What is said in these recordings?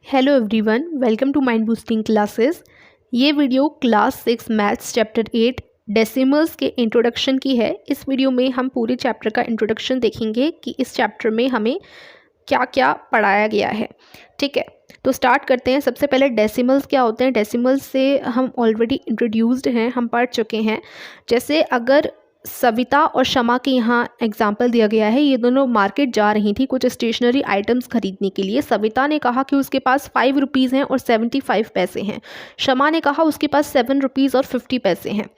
Hello everyone, welcome to mind boosting classes. ये video class 6 maths chapter 8 decimals के introduction की है। इस वीडियो में हम पूरे चैप्टर का इंट्रोडक्शन देखेंगे कि इस चैप्टर में हमें क्या क्या पढ़ाया गया है। ठीक है, तो स्टार्ट करते हैं। सबसे पहले डेसिमल्स क्या होते हैं। डेसिमल्स से हम ऑलरेडी इंट्रोड्यूस्ड हैं, हम पढ़ चुके हैं। जैसे अगर सविता और शमा के यहाँ एग्जाम्पल दिया गया है, ये दोनों मार्केट जा रही थी कुछ स्टेशनरी आइटम्स खरीदने के लिए। सविता ने कहा कि उसके पास 5 रुपीज़ हैं और 75 पैसे हैं। शमा ने कहा उसके पास 7 रुपीज़ और 50 पैसे हैं।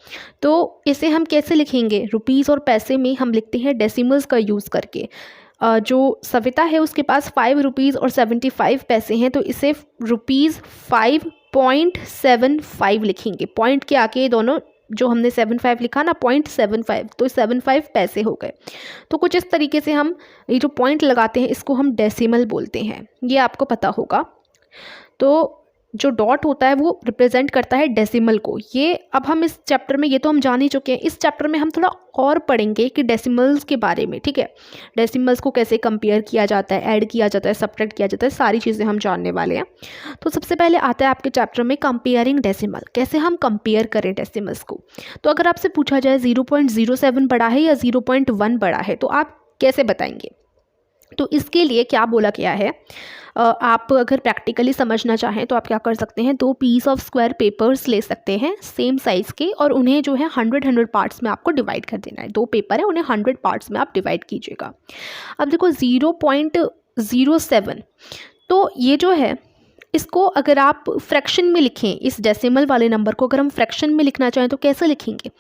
तो इसे हम कैसे लिखेंगे? रुपीज़ और पैसे में हम लिखते हैं डेसिमल्स का यूज़ करके। जो सविता है उसके पास 5 रुपीज़ और 75 पैसे हैं, तो इसे रुपीज़ 5.75 लिखेंगे। पॉइंट के आके ये दोनों जो हमने 75 लिखा ना, 0.75, तो 75 पैसे हो गए। तो कुछ इस तरीके से हम ये जो पॉइंट लगाते हैं इसको हम डेसिमल बोलते हैं, ये आपको पता होगा। तो जो डॉट होता है वो रिप्रेजेंट करता है डेसिमल को। ये अब हम इस चैप्टर में, ये तो हम जान ही चुके हैं, इस चैप्टर में हम थोड़ा और पढ़ेंगे कि डेसिमल्स के बारे में। ठीक है, डेसिमल्स को कैसे कंपेयर किया जाता है, ऐड किया जाता है, सब्ट्रैक्ट किया जाता है, सारी चीज़ें हम जानने वाले हैं। तो सबसे पहले आता है आपके चैप्टर में कंपेयरिंग डेसिमल, कैसे हम कंपेयर करें डेसिमल्स को। तो अगर आपसे पूछा जाए 0.07 बड़ा है या 0.1 बड़ा है, तो आप कैसे बताएंगे? तो इसके लिए क्या बोला गया है, आप अगर प्रैक्टिकली समझना चाहें तो आप क्या कर सकते हैं, 2 पीस ऑफ स्क्वायर पेपर्स ले सकते हैं सेम साइज़ के, और उन्हें जो है 100 पार्ट्स में आपको डिवाइड कर देना है। 2 पेपर है, उन्हें 100 पार्ट्स में आप डिवाइड कीजिएगा। अब देखो 0.07, तो ये जो है इसको अगर आप फ्रैक्शन में लिखें, इस डेसिमल वाले नंबर को अगर हम फ्रैक्शन में लिखना चाहें तो कैसे लिखेंगे?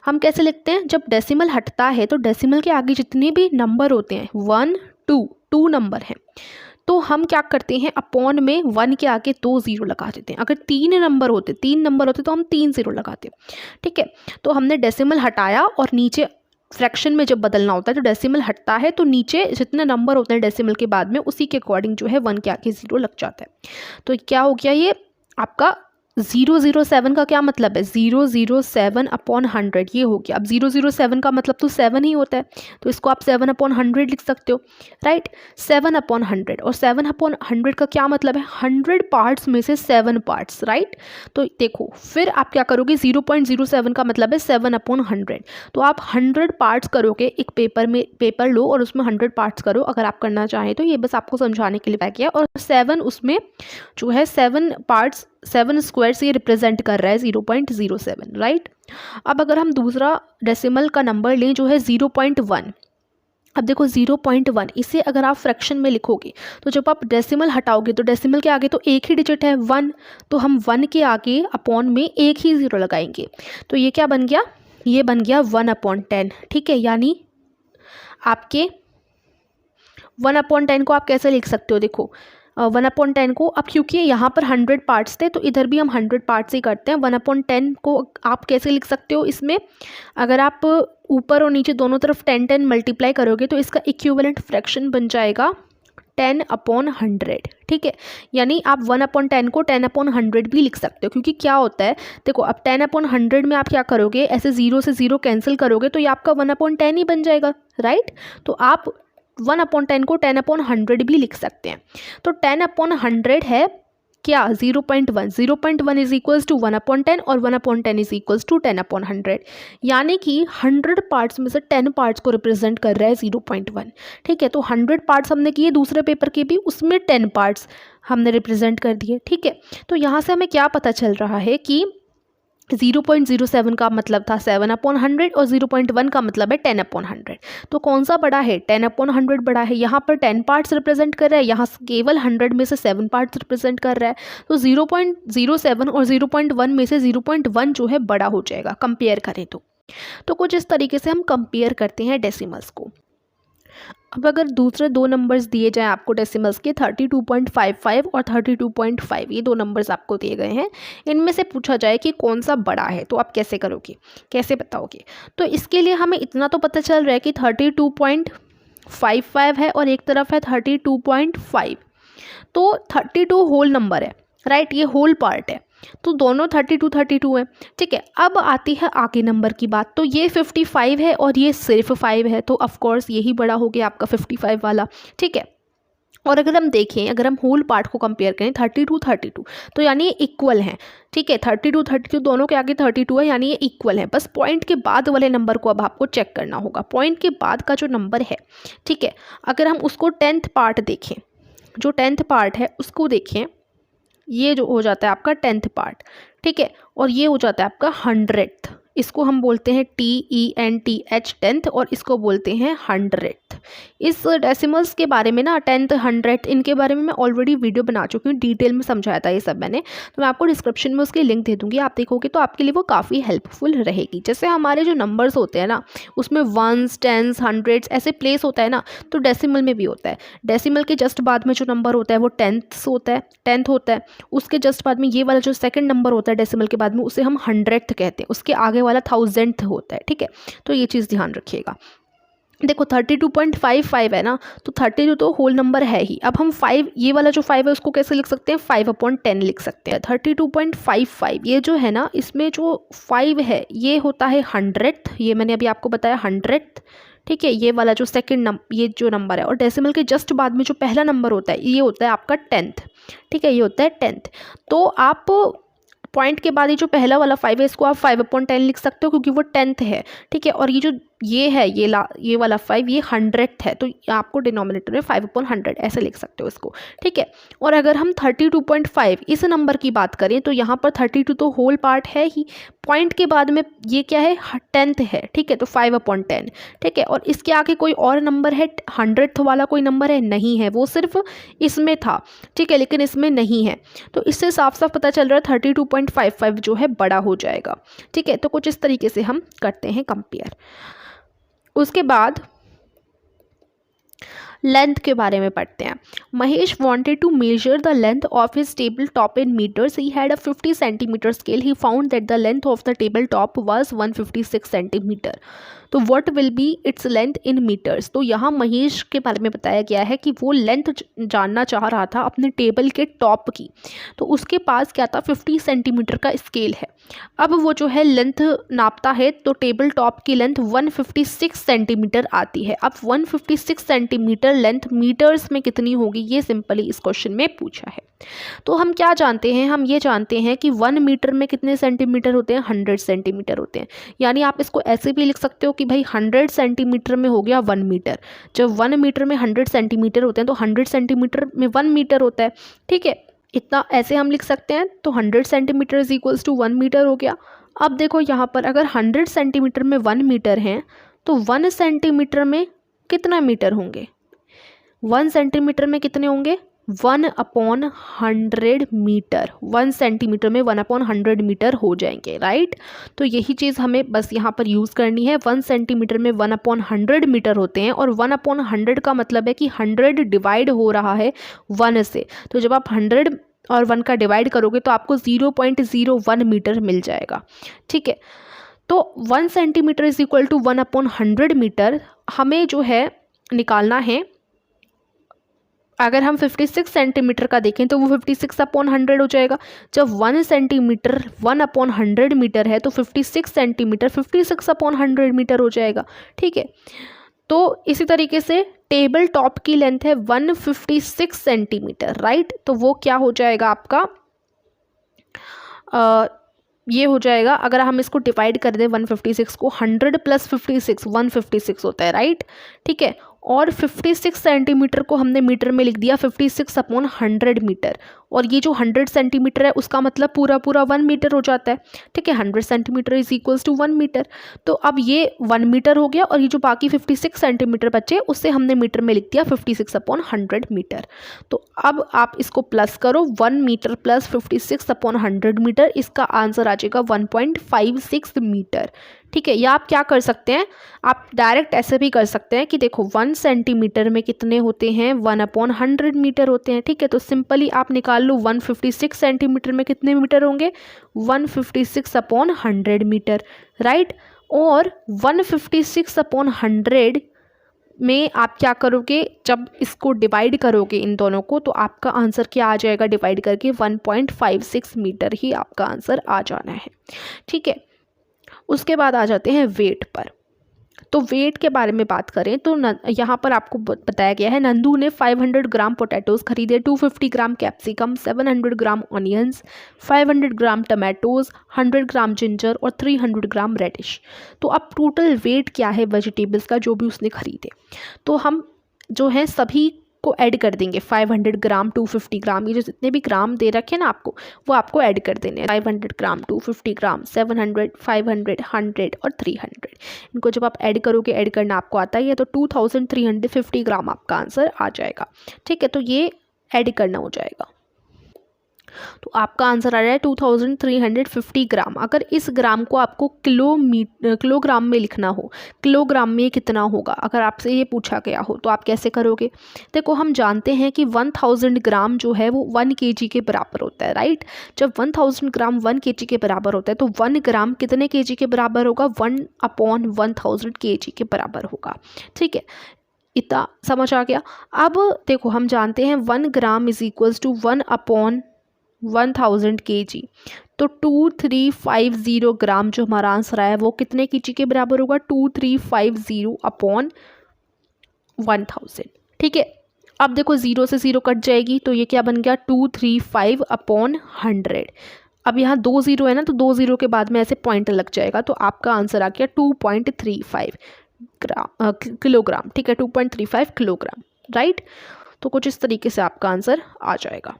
हम कैसे लिखते हैं, जब डेसिमल हटता है तो डेसिमल के आगे जितने भी नंबर होते हैं, 1 2 नंबर हैं, तो हम क्या करते हैं, अपॉन में 1 के आगे 2 0 लगा देते हैं। अगर 3 नंबर होते तो हम 3 0 लगाते। ठीक है, तो हमने डेसिमल हटाया और नीचे फ्रैक्शन में जब बदलना होता है तो डेसिमल हटता है, तो नीचे जितने नंबर होते हैं डेसिमल के बाद में उसी के अकॉर्डिंग जो है 1 के आगे 0 लग जाता है। तो क्या हो गया, ये आपका 007 का क्या मतलब है, 007 अपॉन 100 ये हो गया। अब 007 का मतलब तो 7 ही होता है, तो इसको आप 7 अपॉन 100 लिख सकते हो, राइट। 7 अपॉन 100, और 7 अपॉन 100 का क्या मतलब है, 100 पार्ट्स में से 7 पार्ट्स, राइट। तो देखो फिर आप क्या करोगे, 0.07 का मतलब है 7 अपॉन 100, तो आप 100 पार्ट्स करोगे। एक पेपर लो और उसमें 100 पार्ट्स करो अगर आप करना चाहें तो। ये बस आपको समझाने के लिए बताया गया। और 7 उसमें जो है 7 पार्ट्स, 7 स्क्वायर से ये रिप्रेजेंट कर रहा है 0.07, राइट। अब अगर हम दूसरा डेसिमल का नंबर लें जो है 0.1, अब देखो 0.1, इसे अगर आप फ्रैक्शन में लिखोगे तो जब आप डेसिमल हटाओगे तो डेसिमल के आगे तो एक ही डिजिट है 1, तो हम 1 के आगे अपॉन में एक ही 0 लगाएंगे। तो ये क्या बन गया, ये बन गया 1/10। ठीक है, यानी आपके 1/10 को आप कैसे लिख सकते हो, देखो 1/10 को अब, क्योंकि यहाँ पर 100 पार्ट्स थे तो इधर भी हम 100 पार्ट्स ही करते हैं। 1/10 को आप कैसे लिख सकते हो, इसमें अगर आप ऊपर और नीचे दोनों तरफ 10 मल्टीप्लाई करोगे तो इसका इक्विवेलेंट फ्रैक्शन बन जाएगा 10/100। ठीक है, यानी आप 1/10 को 10/100 भी लिख सकते हो, क्योंकि क्या होता है, देखो अब 10/100 में आप क्या करोगे, ऐसे 0 से 0 कैंसिल करोगे तो ये आपका 1/10 ही बन जाएगा, राइट। तो आप 1/10 को 10/100 भी लिख सकते हैं। तो 10/100 है क्या, 0.1, 0.1 इज इक्वल्स टू 1/10 और 1/10 इज इक्वल्स टू 10/100, यानी कि 100 पार्ट्स में से 10 पार्ट्स को रिप्रेजेंट कर रहा है 0.1। ठीक है, तो 100 पार्ट्स हमने किए दूसरे पेपर के भी, उसमें 10 पार्ट्स हमने रिप्रेजेंट कर दिए। ठीक है, तो यहाँ से हमें क्या पता चल रहा है कि 0.07 का मतलब था 7/100 और 0.1 का मतलब है 10/100। तो कौन सा बड़ा है, 10/100 बड़ा है। यहाँ पर 10 पार्ट्स रिप्रेजेंट कर रहा है, यहाँ केवल 100 में से 7 पार्ट्स रिप्रेजेंट कर रहा है। तो 0.07 और 0.1 में से 0.1 जो है बड़ा हो जाएगा कंपेयर करें तो कुछ इस तरीके से हम कंपेयर करते हैं डेसिमल्स को। अब अगर दूसरे 2 नंबर्स दिए जाएं आपको डेसिमल्स के, 32.55 और 32.5, ये 2 नंबर्स आपको दिए गए हैं, इनमें से पूछा जाए कि कौन सा बड़ा है, तो आप कैसे करोगे, कैसे बताओगे? तो इसके लिए हमें इतना तो पता चल रहा है कि 32.55 है और एक तरफ है 32.5, तो 32 होल नंबर है, राइट, ये होल पार्ट है, तो दोनों 32 है। ठीक है, अब आती है आगे नंबर की बात। तो ये 55 है और ये सिर्फ 5 है, तो ऑफकोर्स यही बड़ा हो गया आपका 55 वाला। ठीक है, और अगर हम देखें, अगर हम होल पार्ट को कंपेयर करें 32 तो यानी ये इक्वल हैं, ठीक है। 32 दोनों के आगे 32 है, यानी ये इक्वल है। बस पॉइंट के बाद वाले नंबर को अब आपको चेक करना होगा। पॉइंट के बाद का जो नंबर है, ठीक है, अगर हम उसको 10th पार्ट देखें, जो 10th पार्ट है उसको देखें, ये जो हो जाता है आपका 10th पार्ट, ठीक है, और ये हो जाता है आपका 100th। इसको हम बोलते हैं TENTH 10th, और इसको बोलते हैं 100th। इस डेसिमल्स के बारे में ना 10th 100th इनके बारे में मैं ऑलरेडी वीडियो बना चुकी हूँ, डिटेल में समझाया था ये सब मैंने, तो मैं आपको डिस्क्रिप्शन में उसकी लिंक दे दूँगी, आप देखोगे तो आपके लिए वो काफ़ी हेल्पफुल रहेगी। जैसे हमारे जो नंबर्स होते हैं ना, उसमें 1s 10s 100s ऐसे प्लेस होता है ना, तो डेसिमल में भी होता है। डेसिमल के जस्ट बाद में जो नंबर होता है वो 10th होता है। उसके जस्ट बाद में ये वाला जो सेकंड नंबर होता है डेसिमल के बाद में, उसे हम 100th कहते हैं। उसके आगे वाला 1000th होता है, ठीक है। तो ये चीज़ ध्यान रखिएगा। देखो 32.55 है ना, तो 32 तो होल नंबर है ही। अब हम 5, ये वाला जो 5 है उसको कैसे लिख सकते हैं, 5/10 लिख सकते हैं। 32.55 ये जो है ना, इसमें जो 5 है ये होता है 100th, ये मैंने अभी आपको बताया 100th, ठीक है। ये वाला जो सेकंड नंबर, ये जो नंबर है, और डेसिमल के जस्ट बाद में जो पहला नंबर होता है ये होता है आपका 10th, ठीक है, ये होता है 10th। तो आप पॉइंट के बाद ये जो पहला वाला 5 है इसको आप 5/10 लिख सकते हो, क्योंकि वो 10th है, ठीक है। और ये जो ये है, ये वाला 5 ये 100th है, तो आपको डिनोमिनेटर में 5/100 ऐसे लिख सकते हो इसको, ठीक है। और अगर हम 32.5 इस नंबर की बात करें, तो यहाँ पर 32 तो होल पार्ट है ही, पॉइंट के बाद में ये क्या है, 10th है, ठीक है, तो 5/10, ठीक है। और इसके आगे कोई और नंबर है 100th वाला कोई नंबर है, नहीं है, वो सिर्फ इसमें था, ठीक है, लेकिन इसमें नहीं है। तो इससे साफ साफ पता चल रहा है 32.55 जो है बड़ा हो जाएगा, ठीक है। तो कुछ इस तरीके से हम करते हैं कंपेयर। उसके बाद लेंथ के बारे में पढ़ते हैं। Mahesh wanted to measure the length of his table top in meters. He had a 50 centimeter scale. He found that the length of the table top was 156 centimeter. तो what will be its length in meters? तो यहाँ महेश के बारे में बताया गया है कि वो लेंथ जानना चाह रहा था अपने टेबल के टॉप की। तो उसके पास क्या था, 50 सेंटीमीटर का स्केल है। अब वो जो है लेंथ नापता है, तो टेबल टॉप की लेंथ 156 सेंटीमीटर आती है। अब 156 सेंटीमीटर लेंथ मीटर्स में कितनी होगी, ये सिंपली इस क्वेश्चन में पूछा है। तो हम क्या जानते हैं, हम ये जानते हैं कि 1 मीटर में कितने सेंटीमीटर होते हैं, 100 सेंटीमीटर होते हैं। यानी आप इसको ऐसे भी लिख सकते हो कि भाई 100 सेंटीमीटर में हो गया 1 मीटर। जब 1 मीटर में 100 सेंटीमीटर होते हैं, तो 100 सेंटीमीटर में 1 मीटर होता है, ठीक है। इतना ऐसे हम लिख सकते हैं। तो 100 centimetre is equals to 1 metre हो गया। अब देखो यहाँ पर अगर 100 सेंटीमीटर में 1 मीटर हैं, तो 1 सेंटीमीटर में कितना मीटर होंगे, 1 सेंटीमीटर में कितने होंगे, 1/100 मीटर। 1 सेंटीमीटर में 1/100 मीटर हो जाएंगे, राइट। तो यही चीज़ हमें बस यहाँ पर यूज़ करनी है। 1 सेंटीमीटर में 1/100 मीटर होते हैं, और 1/100 का मतलब है कि 100 डिवाइड हो रहा है 1 से। तो जब आप 100 और 1 का डिवाइड करोगे तो आपको 0.01 मीटर मिल जाएगा, ठीक है। तो 1 centimetre is equal to 1/100 metre हमें जो है निकालना है। अगर हम 56 सेंटीमीटर का देखें तो वो 56/100 हो जाएगा। जब 1 सेंटीमीटर 1/100 मीटर है, तो 56 सेंटीमीटर 56/100 मीटर हो जाएगा, ठीक है। तो इसी तरीके से टेबल टॉप की लेंथ है 156 सेंटीमीटर, राइट। तो वो क्या हो जाएगा आपका, ये हो जाएगा, अगर हम इसको डिवाइड कर दें 156 को, 100 + 56 156 होता है, राइट, ठीक है। और 56 सेंटीमीटर को हमने मीटर में लिख दिया 56/100 मीटर, और ये जो 100 सेंटीमीटर है उसका मतलब पूरा 1 मीटर हो जाता है, ठीक है। 100 centimetre is equals to 1 metre. तो अब ये 1 मीटर हो गया, और ये जो बाकी 56 सेंटीमीटर बचे उससे हमने मीटर में लिख दिया 56/100 मीटर। तो अब आप इसको प्लस करो, 1 मीटर प्लस 56/100 मीटर, इसका आंसर आ जाएगा 1.56 मीटर, ठीक है। या आप क्या कर सकते हैं, आप डायरेक्ट ऐसे भी कर सकते हैं कि देखो 1 सेंटीमीटर में कितने होते हैं, 1/100 मीटर होते हैं, ठीक है। तो सिंपली आप निकाल लो 156 सेंटीमीटर में कितने मीटर होंगे, 156/100 मीटर, राइट। और 156/100 में आप क्या करोगे, जब इसको डिवाइड करोगे इन दोनों को, तो आपका आंसर क्या आ जाएगा, डिवाइड करके 1.56 मीटर ही आपका आंसर आ जाना है, ठीक है। उसके बाद आ जाते हैं वेट पर। तो वेट के बारे में बात करें तो यहाँ पर आपको बताया गया है नंदू ने 500 ग्राम पोटैटोज़ खरीदे, 250 ग्राम कैप्सिकम, 700 ग्राम ऑनियंस, 500 ग्राम टमाटोज़, 100 ग्राम जिंजर और 300 ग्राम रेडिश। तो अब टोटल वेट क्या है वेजिटेबल्स का जो भी उसने खरीदे, तो हम जो है सभी को ऐड कर देंगे। 500 ग्राम, 250 ग्राम, ये जो जितने भी ग्राम दे रखे हैं ना आपको, वो आपको ऐड कर देने हैं। 500 ग्राम, 250 ग्राम, 700, 500, 100 और 300, इनको जब आप ऐड करोगे, ऐड करना आपको आता ही है, तो 2350 ग्राम आपका आंसर आ जाएगा। ठीक है, तो ये ऐड करना हो जाएगा, तो आपका आंसर आ रहा है 2350 ग्राम। अगर इस ग्राम को आपको किलोग्राम में लिखना हो, किलोग्राम में कितना होगा, अगर आपसे ये पूछा गया हो तो आप कैसे करोगे? देखो, हम जानते हैं कि 1000 ग्राम जो है वो 1 kg के बराबर होता है, राइट। जब 1000 ग्राम 1 kg के बराबर होता है तो 1 ग्राम कितने kg के बराबर होगा? 1/1000 kg के बराबर होगा। ठीक है, इतना समझ आ गया। अब देखो, हम जानते हैं 1 gram is equals to 1/1000 kg, तो 2350 ग्राम जो हमारा आंसर आया वो कितने kg के बराबर होगा? 2350/1000। ठीक है, अब देखो 0 से 0 कट जाएगी, तो ये क्या बन गया? 235/100। अब यहाँ 2 0 है ना, तो 2 0 के बाद में ऐसे पॉइंट लग जाएगा, तो आपका आंसर आ गया 2.35 किलोग्राम। ठीक है, 2.35 किलोग्राम, राइट। तो कुछ इस तरीके से आपका आंसर आ जाएगा।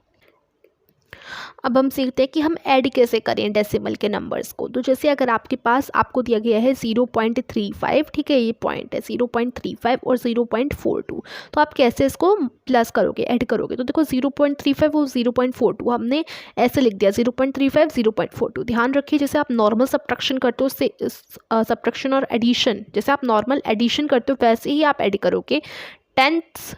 अब हम सीखते हैं कि हम ऐड कैसे करें डेसिमल के नंबर्स को। तो जैसे अगर आपके पास आपको दिया गया है 0.35, ठीक है, ये पॉइंट है 0.35 और 0.42, तो आप कैसे इसको प्लस करोगे, ऐड करोगे? तो देखो 0.35 और 0.42 हमने ऐसे लिख दिया, 0.35 0.42। ध्यान रखिए, जैसे आप नॉर्मल सब्ट्रैक्शन करते हो, उससे सब्ट्रैक्शन और एडिशन, जैसे आप नॉर्मल एडिशन करते हो वैसे ही आप ऐड करोगे। टेंथ्स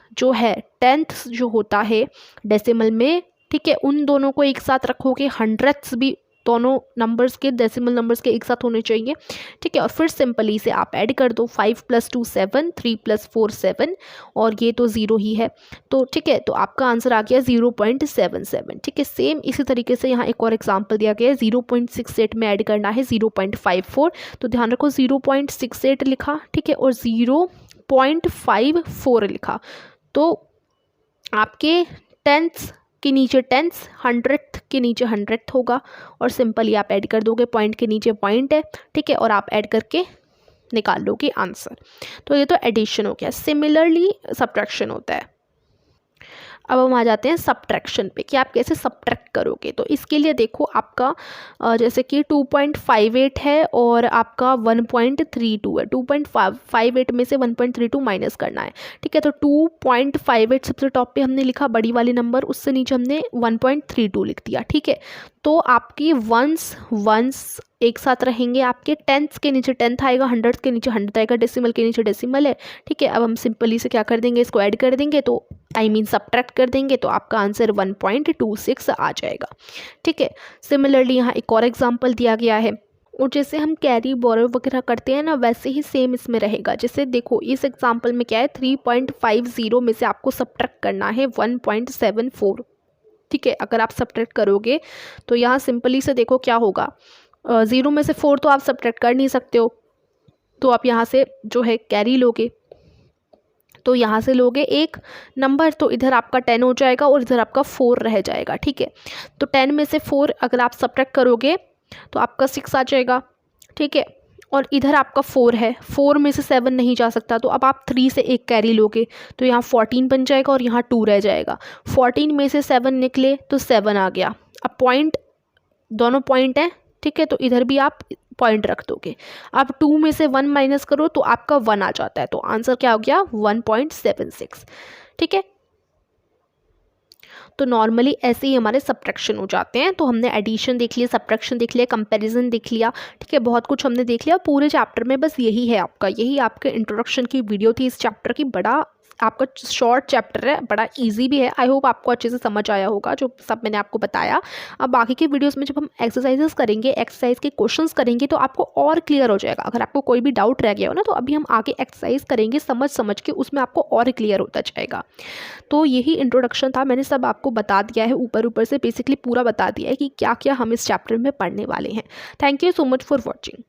जो होता है डेसिमल में, ठीक है, उन दोनों को एक साथ रखोगे। हंड्रेड्स भी दोनों नंबर्स के, डेसिमल नंबर्स के एक साथ होने चाहिए। ठीक है, और फिर सिंपली से आप ऐड कर दो। 5 + 2 7, 3 + 4 7, और ये तो 0 ही है, तो ठीक है, तो आपका आंसर आ गया 0.77। ठीक है, सेम इसी तरीके से यहाँ एक और एग्जांपल दिया गया है, 0.68 में ऐड करना है 0.54, तो ध्यान रखो 0.68 लिखा, ठीक है, और 0.54 लिखा, तो आपके टेंथ्स के नीचे टेंथ्स, 100th के नीचे 100th होगा, और सिंपली आप ऐड कर दोगे, पॉइंट के नीचे पॉइंट है, ठीक है, और आप ऐड करके निकाल लोगे आंसर। तो ये तो एडिशन हो गया। सिमिलरली सब्ट्रैक्शन होता है। अब हम आ जाते हैं सब्ट्रैक्शन पे कि आप कैसे सब्ट्रैक्ट करोगे। तो इसके लिए देखो, आपका जैसे कि 2.58 है और आपका 1.32 है। 2.58 में से 1.32 माइनस करना है, ठीक है। तो 2.58 सबसे टॉप पे हमने लिखा, बड़ी वाली नंबर, उससे नीचे हमने 1.32 लिख दिया, ठीक है। तो आपकी वंस एक साथ रहेंगे, आपके टेंथ के नीचे टेंथ आएगा, 100 के नीचे 100 आएगा, डेसिमल के नीचे डेसिमल है, ठीक है। अब हम सिंपली से क्या कर देंगे, इसको ऐड कर देंगे, तो सब्ट्रैक्ट कर देंगे, तो आपका आंसर 1.26 आ जाएगा, ठीक है। सिमिलरली यहाँ एक और एग्जांपल दिया गया है, और जैसे हम कैरी बोरो वगैरह करते हैं ना, वैसे ही सेम इसमें रहेगा। जैसे देखो, इस एग्जांपल में क्या है, 3.50 में से आपको सब्ट्रैक्ट करना है 1.74, ठीक है। अगर आप सब्ट्रैक्ट करोगे तो यहाँ सिंपली से देखो क्या होगा, 0 में से 4 तो आप सब्ट्रैक्ट कर नहीं सकते हो, तो आप यहाँ से जो है कैरी लोगे, तो यहाँ से लोगे एक नंबर, तो इधर आपका 10 हो जाएगा और इधर आपका 4 रह जाएगा, ठीक है। तो 10 में से 4 अगर आप सब्ट्रैक्ट करोगे तो आपका 6 आ जाएगा, ठीक है। और इधर आपका 4 है, 4 में से 7 नहीं जा सकता, तो अब आप 3 से एक कैरी लोगे, तो यहाँ 14 बन जाएगा और यहाँ 2 रह जाएगा। 14 में से 7 निकले तो 7 आ गया। अब पॉइंट, दोनों पॉइंट हैं, ठीक है, तो इधर भी आप पॉइंट रख दोगे। अब 2 में से 1 माइनस करो तो आपका 1 आ जाता है, तो आंसर क्या हो गया, 1.76, ठीक है। तो नॉर्मली ऐसे ही हमारे सब्ट्रैक्शन हो जाते हैं। तो हमने एडिशन देख लिया, सब्ट्रैक्शन देख लिया, कंपैरिजन देख लिया, ठीक है, बहुत कुछ हमने देख लिया पूरे चैप्टर में। बस यही है आपका, यही आपके इंट्रोडक्शन की वीडियो थी इस चैप्टर की। बड़ा आपका शॉर्ट चैप्टर है, बड़ा इजी भी है। आई होप आपको अच्छे से समझ आया होगा जो सब मैंने आपको बताया। अब बाकी के वीडियोस में जब हम एक्सरसाइजेस करेंगे, एक्सरसाइज के क्वेश्चंस करेंगे, तो आपको और क्लियर हो जाएगा। अगर आपको कोई भी डाउट रह गया हो ना, तो अभी हम आगे एक्सरसाइज करेंगे, समझ के उसमें आपको और क्लियर होता जाएगा। तो यही इंट्रोडक्शन था, मैंने सब आपको बता दिया है, ऊपर से बेसिकली पूरा बता दिया है कि क्या क्या हम इस चैप्टर में पढ़ने वाले हैं। Thank you so much for watching.